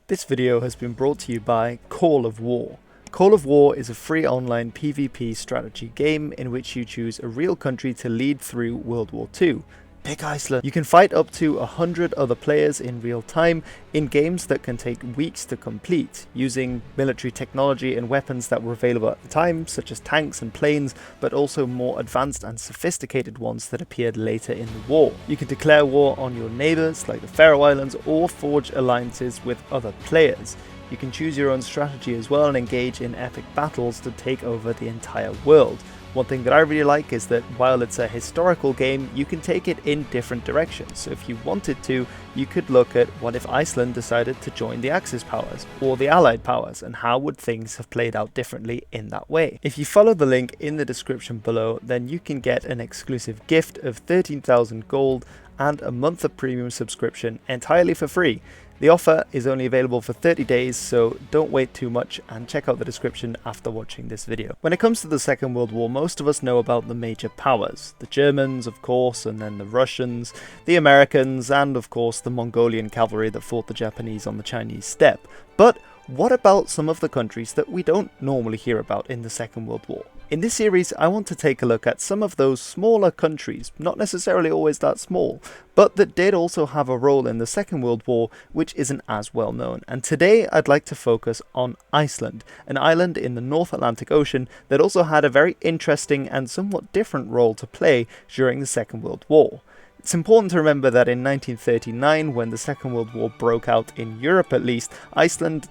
This video has been brought to you by Call of War. Call of War is a free online PvP strategy game in which you choose a real country to lead through World War II. Pick Iceland. You can fight up to 100 other players in real time in games that can take weeks to complete, using military technology and weapons that were available at the time, such as tanks and planes, but also more advanced and sophisticated ones that appeared later in the war. You can declare war on your neighbours, like the Faroe Islands, or forge alliances with other players. You can choose your own strategy as well and engage in epic battles to take over the entire world. One thing that I really like is that while it's a historical game, you can take it in different directions. So if you wanted to, you could look at what if Iceland decided to join the Axis powers or the Allied powers, and how would things have played out differently in that way. If you follow the link in the description below, then you can get an exclusive gift of 13,000 gold and a month of premium subscription entirely for free. The offer is only available for 30 days, so don't wait too much and check out the description after watching this video. When it comes to the Second World War, most of us know about the major powers. The Germans, of course, and then the Russians, the Americans, and of course the Mongolian cavalry that fought the Japanese on the Chinese steppe. But what about some of the countries that we don't normally hear about in the Second World War? In this series, I want to take a look at some of those smaller countries, not necessarily always that small, but that did also have a role in the Second World War, which isn't as well known. And today I'd like to focus on Iceland, an island in the North Atlantic Ocean that also had a very interesting and somewhat different role to play during the Second World War. It's important to remember that in 1939, when the Second World War broke out in Europe at least, Iceland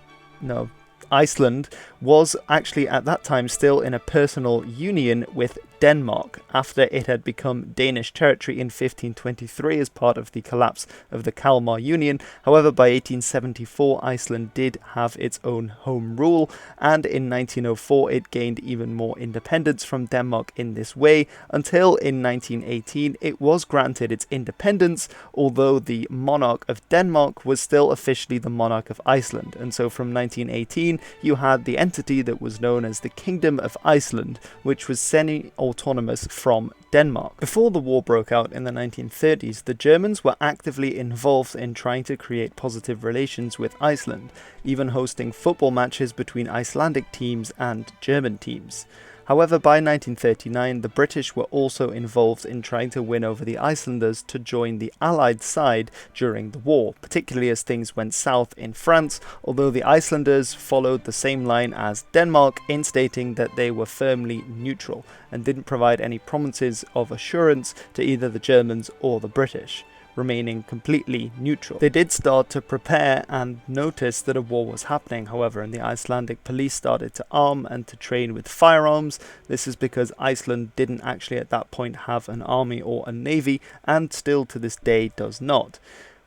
was actually at that time still in a personal union with Denmark after it had become Danish territory in 1523 as part of the collapse of the Kalmar Union. However, by 1874 Iceland did have its own home rule, and in 1904 it gained even more independence from Denmark in this way, until in 1918 it was granted its independence, although the monarch of Denmark was still officially the monarch of Iceland. And so from 1918 you had the entity that was known as the Kingdom of Iceland, which was semi-autonomous from Denmark. Before the war broke out in the 1930s, the Germans were actively involved in trying to create positive relations with Iceland, even hosting football matches between Icelandic teams and German teams. However, by 1939, the British were also involved in trying to win over the Icelanders to join the Allied side during the war, particularly as things went south in France, although the Icelanders followed the same line as Denmark in stating that they were firmly neutral and didn't provide any promises of assurance to either the Germans or the British, remaining completely neutral. They did start to prepare and notice that a war was happening, however, and the Icelandic police started to arm and to train with firearms. This is because Iceland didn't actually at that point have an army or a navy, and still to this day does not.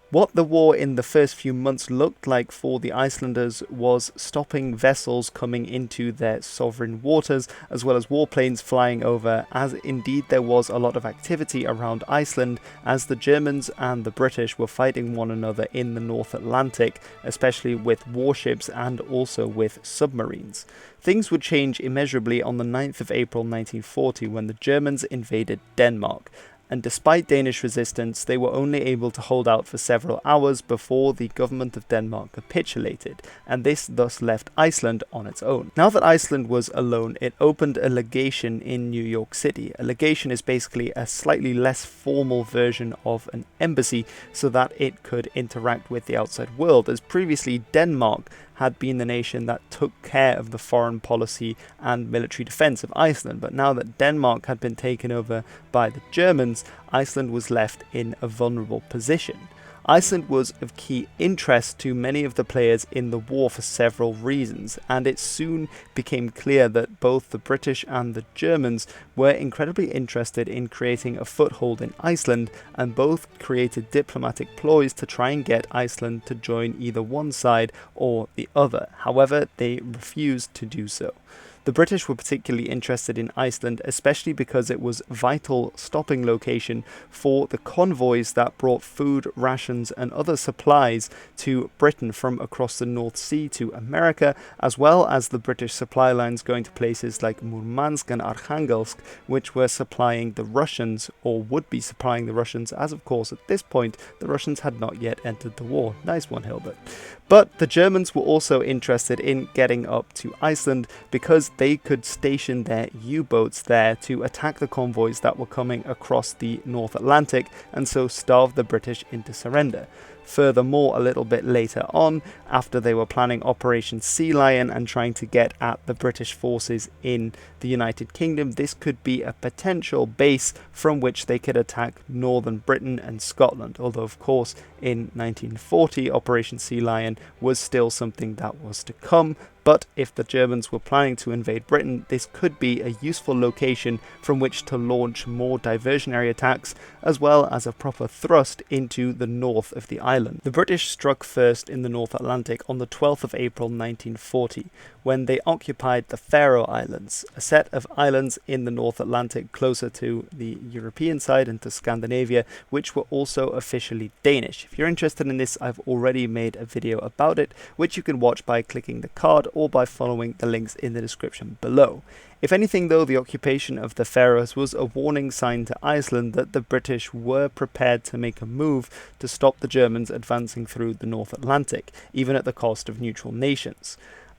What the war in the first few months looked like for the Icelanders was stopping vessels coming into their sovereign waters, as well as warplanes flying over, as indeed there was a lot of activity around Iceland as the Germans and the British were fighting one another in the North Atlantic, especially with warships and also with submarines. Things would change immeasurably on the 9th of April 1940 when the Germans invaded Denmark. And despite Danish resistance, they were only able to hold out for several hours before the government of Denmark capitulated, and this thus left Iceland on its own. Now that Iceland was alone, it opened a legation in New York City. A legation is basically a slightly less formal version of an embassy, so that it could interact with the outside world, as previously Denmark had been the nation that took care of the foreign policy and military defense of Iceland. But now that Denmark had been taken over by the Germans, Iceland was left in a vulnerable position. Iceland was of key interest to many of the players in the war for several reasons, and it soon became clear that both the British and the Germans were incredibly interested in creating a foothold in Iceland, and both created diplomatic ploys to try and get Iceland to join either one side or the other. However, they refused to do so. The British were particularly interested in Iceland, especially because it was a vital stopping location for the convoys that brought food, rations and other supplies to Britain from across the North Sea to America, as well as the British supply lines going to places like Murmansk and Arkhangelsk, which were supplying the Russians, or would be supplying the Russians, as of course at this point the Russians had not yet entered the war. Nice one, Hilbert. But the Germans were also interested in getting up to Iceland because they could station their U-boats there to attack the convoys that were coming across the North Atlantic and so starve the British into surrender. Furthermore, a little bit later on, after they were planning Operation Sea Lion and trying to get at the British forces in the United Kingdom, this could be a potential base from which they could attack northern Britain and Scotland, although of course in 1940 Operation Sea Lion was still something that was to come. But if the Germans were planning to invade Britain, this could be a useful location from which to launch more diversionary attacks, as well as a proper thrust into the north of the island. The British struck first in the North Atlantic on the 12th of April 1940, when they occupied the Faroe Islands, a set of islands in the North Atlantic closer to the European side and to Scandinavia, which were also officially Danish. If you're interested in this, I've already made a video about it, which you can watch by clicking the card or by following the links in the description below. If anything though, the occupation of the Faroes was a warning sign to Iceland that the British were prepared to make a move to stop the Germans advancing through the North Atlantic, even at the cost of neutral nations.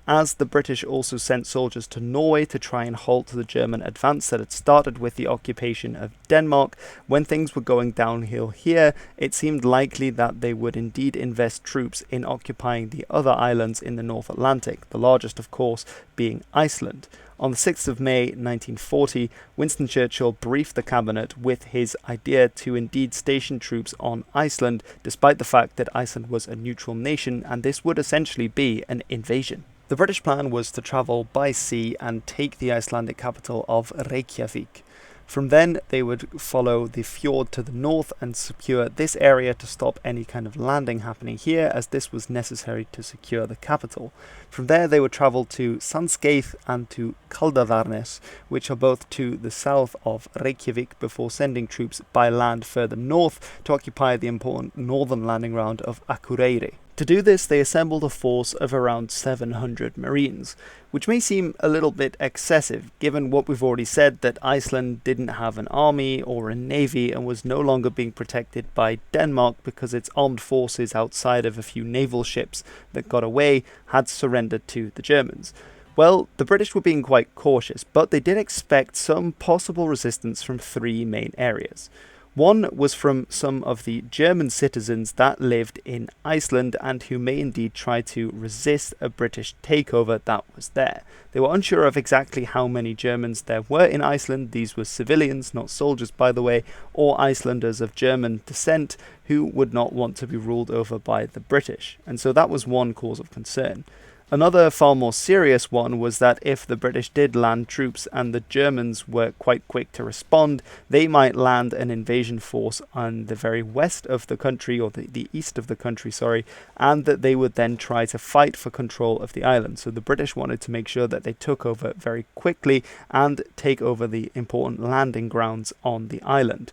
As the British also sent soldiers to Norway to try and halt the German advance that had started with the occupation of Denmark, when things were going downhill here, it seemed likely that they would indeed invest troops in occupying the other islands in the North Atlantic, the largest of course being Iceland. On the 6th of May 1940, Winston Churchill briefed the cabinet with his idea to indeed station troops on Iceland, despite the fact that Iceland was a neutral nation and this would essentially be an invasion. The British plan was to travel by sea and take the Icelandic capital of Reykjavik. From then, they would follow the fjord to the north and secure this area to stop any kind of landing happening here, as this was necessary to secure the capital. From there, they would travel to Sandskeið and to Kaldaðarnes, which are both to the south of Reykjavik, before sending troops by land further north to occupy the important northern landing ground of Akureyri. To do this, they assembled a force of around 700 marines, which may seem a little bit excessive, given what we've already said, that Iceland didn't have an army or a navy and was no longer being protected by Denmark because its armed forces, outside of a few naval ships that got away, had surrendered to the Germans. Well, the British were being quite cautious, but they did expect some possible resistance from three main areas. One was from some of the German citizens that lived in Iceland and who may indeed try to resist a British takeover that was there. They were unsure of exactly how many Germans there were in Iceland. These were civilians, not soldiers by the way, or Icelanders of German descent who would not want to be ruled over by the British. And so that was one cause of concern. Another far more serious one was that if the British did land troops and the Germans were quite quick to respond, they might land an invasion force on the very west of the country, or the east of the country, sorry, and that they would then try to fight for control of the island. So the British wanted to make sure that they took over very quickly and take over the important landing grounds on the island.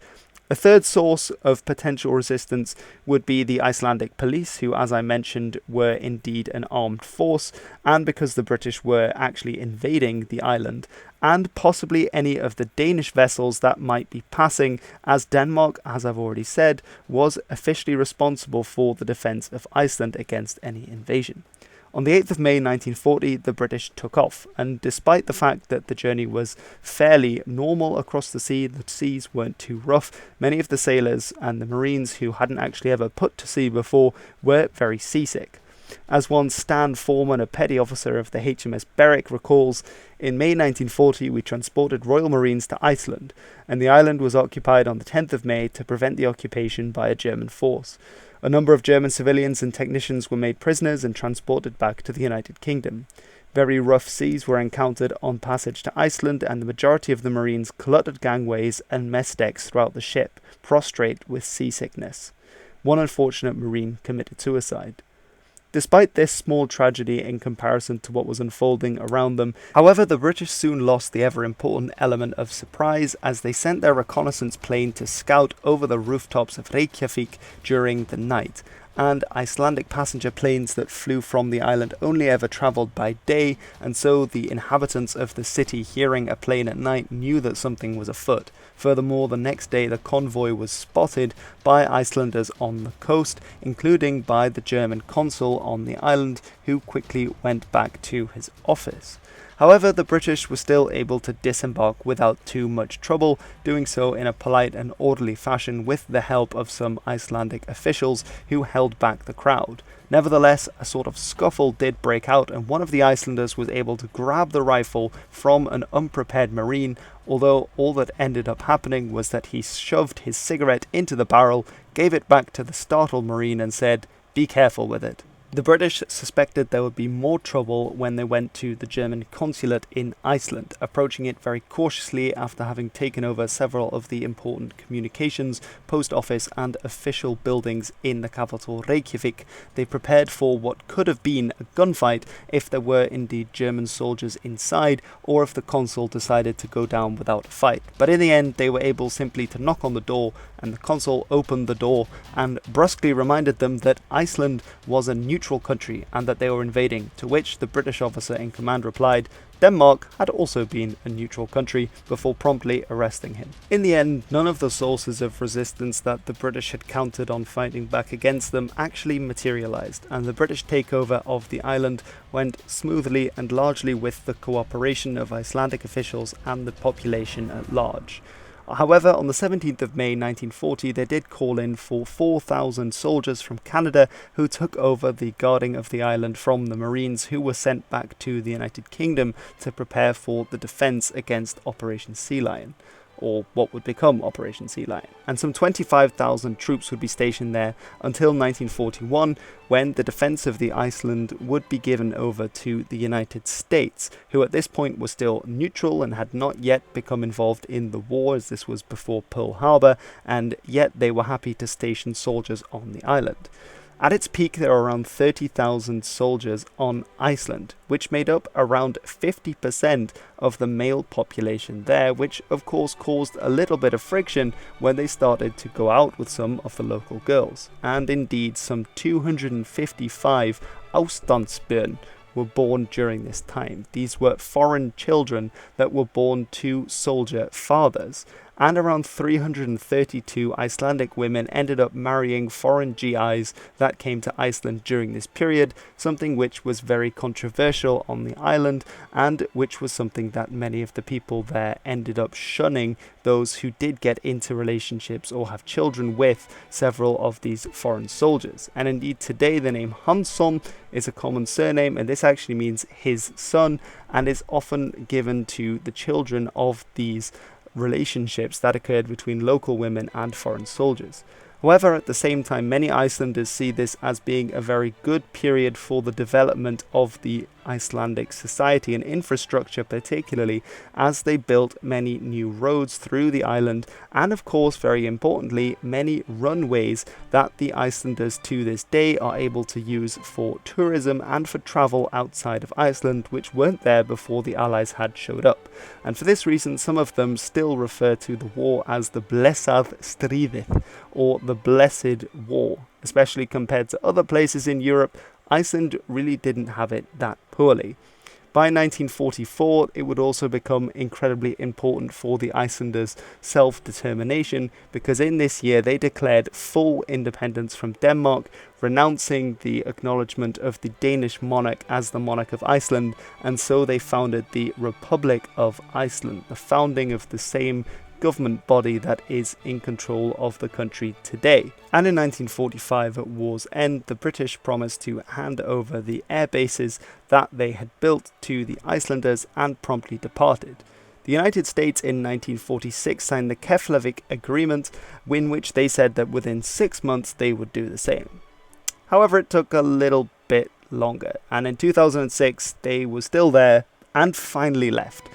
A third source of potential resistance would be the Icelandic police, who, as I mentioned, were indeed an armed force, and because the British were actually invading the island, and possibly any of the Danish vessels that might be passing, as Denmark, as I've already said, was officially responsible for the defence of Iceland against any invasion. On the 8th of May 1940, the British took off, and despite the fact that the journey was fairly normal across the seas weren't too rough, many of the sailors and the marines who hadn't actually ever put to sea before were very seasick. As one Stan Foreman, a petty officer of the HMS Berwick, recalls, in May 1940 we transported Royal Marines to Iceland, and the island was occupied on the 10th of May to prevent the occupation by a German force. A number of German civilians and technicians were made prisoners and transported back to the United Kingdom. Very rough seas were encountered on passage to Iceland, and the majority of the Marines cluttered gangways and mess decks throughout the ship, prostrate with seasickness. One unfortunate Marine committed suicide. Despite this small tragedy in comparison to what was unfolding around them, however, the British soon lost the ever-important element of surprise as they sent their reconnaissance plane to scout over the rooftops of Reykjavik during the night, and Icelandic passenger planes that flew from the island only ever travelled by day, and so the inhabitants of the city hearing a plane at night knew that something was afoot. Furthermore, the next day the convoy was spotted by Icelanders on the coast, including by the German consul on the island, who quickly went back to his office. However, the British were still able to disembark without too much trouble, doing so in a polite and orderly fashion with the help of some Icelandic officials who held back the crowd. Nevertheless, a sort of scuffle did break out, and one of the Icelanders was able to grab the rifle from an unprepared marine, although all that ended up happening was that he shoved his cigarette into the barrel, gave it back to the startled marine and said, "Be careful with it." The British suspected there would be more trouble when they went to the German consulate in Iceland, approaching it very cautiously after having taken over several of the important communications, post office and official buildings in the capital Reykjavik. They prepared for what could have been a gunfight if there were indeed German soldiers inside, or if the consul decided to go down without a fight. But in the end, they were able simply to knock on the door, and the consul opened the door and brusquely reminded them that Iceland was a neutral country and that they were invading, to which the British officer in command replied Denmark had also been a neutral country, before promptly arresting him. In the end, none of the sources of resistance that the British had counted on fighting back against them actually materialized, and the British takeover of the island went smoothly and largely with the cooperation of Icelandic officials and the population at large. However, on the 17th of May 1940, they did call in for 4,000 soldiers from Canada who took over the guarding of the island from the Marines who were sent back to the United Kingdom to prepare for the defence against Operation Sea Lion, or what would become Operation Sea Lion. And some 25,000 troops would be stationed there until 1941, when the defence of the Iceland would be given over to the United States, who at this point were still neutral and had not yet become involved in the war, as this was before Pearl Harbor, and yet they were happy to station soldiers on the island. At its peak, there were around 30,000 soldiers on Iceland, which made up around 50% of the male population there, which of course caused a little bit of friction when they started to go out with some of the local girls. And indeed, some 255 Ástandsbörn were born during this time. These were foreign children that were born to soldier fathers. And around 332 Icelandic women ended up marrying foreign GIs that came to Iceland during this period, something which was very controversial on the island, and which was something that many of the people there ended up shunning those who did get into relationships or have children with several of these foreign soldiers. And indeed today the name Hansson is a common surname, and this actually means his son, and is often given to the children of these relationships that occurred between local women and foreign soldiers. However, at the same time, many Icelanders see this as being a very good period for the development of the Icelandic society and infrastructure, particularly as they built many new roads through the island, and of course, very importantly, many runways that the Icelanders to this day are able to use for tourism and for travel outside of Iceland, which weren't there before the Allies had showed up. And for this reason, some of them still refer to the war as the Blessað stríðið, or the Blessed War. Especially compared to other places in Europe, Iceland really didn't have it that poorly. By 1944, it would also become incredibly important for the Icelanders' self-determination, because in this year they declared full independence from Denmark, renouncing the acknowledgement of the Danish monarch as the monarch of Iceland, and so they founded the Republic of Iceland, the founding of the same government body that is in control of the country today. And in 1945, at war's end, the British promised to hand over the air bases that they had built to the Icelanders and promptly departed. The United States in 1946 signed the Keflavik Agreement, in which they said that within 6 months they would do the same. However, it took a little bit longer, and in 2006 they were still there and finally left.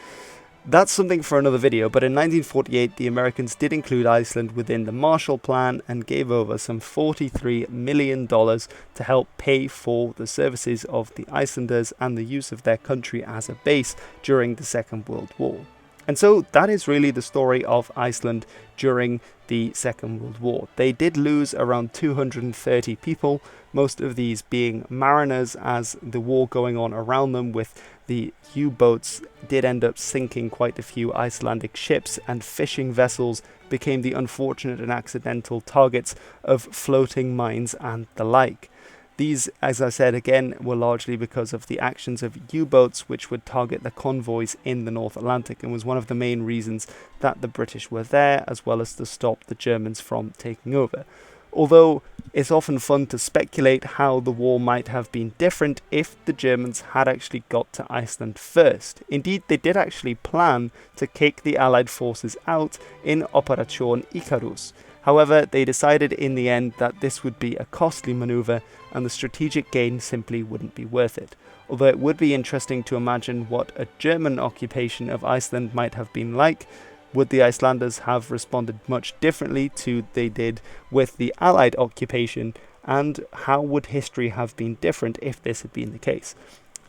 That's something for another video, but in 1948 the Americans did include Iceland within the Marshall Plan and gave over some $43 million to help pay for the services of the Icelanders and the use of their country as a base during the Second World War. And so that is really the story of Iceland during the Second World War. They did lose around 230 people, most of these being mariners, as the war going on around them with the U-boats did end up sinking quite a few Icelandic ships, and fishing vessels became the unfortunate and accidental targets of floating mines and the like. These, as I said again, were largely because of the actions of U-boats which would target the convoys in the North Atlantic, and was one of the main reasons that the British were there, as well as to stop the Germans from taking over. Although it's often fun to speculate how the war might have been different if the Germans had actually got to Iceland first. Indeed, they did actually plan to kick the Allied forces out in Operation Ikarus. However, they decided in the end that this would be a costly manoeuvre and the strategic gain simply wouldn't be worth it. Although it would be interesting to imagine what a German occupation of Iceland might have been like. Would the Icelanders have responded much differently to they did with the Allied occupation, and how would history have been different if this had been the case?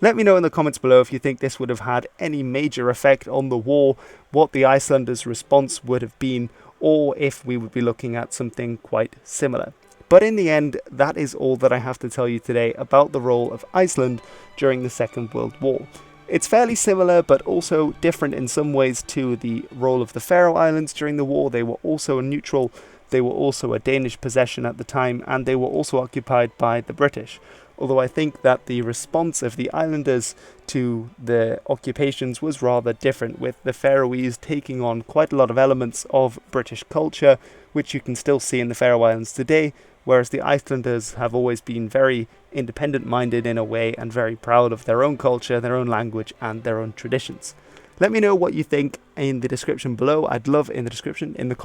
Let me know in the comments below if you think this would have had any major effect on the war, what the Icelanders' response would have been, or if we would be looking at something quite similar. But in the end, that is all that I have to tell you today about the role of Iceland during the Second World War. It's fairly similar, but also different in some ways to the role of the Faroe Islands during the war. They were also a neutral, they were also a Danish possession at the time, and they were also occupied by the British. Although I think that the response of the islanders to the occupations was rather different, with the Faroese taking on quite a lot of elements of British culture, which you can still see in the Faroe Islands today, whereas the Icelanders have always been very independent-minded in a way and very proud of their own culture, their own language, and their own traditions. Let me know what you think in the description below. I'd love in the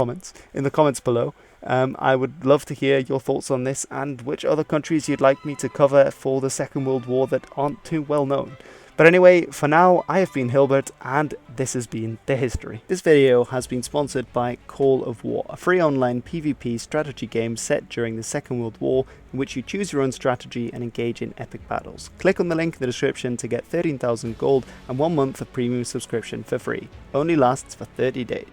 comments below. I would love to hear your thoughts on this and which other countries you'd like me to cover for the Second World War that aren't too well known. But anyway, for now, I have been Hilbert, and this has been The History. This video has been sponsored by Call of War, a free online PvP strategy game set during the Second World War, in which you choose your own strategy and engage in epic battles. Click on the link in the description to get 13,000 gold and 1 month of premium subscription for free. Only lasts for 30 days.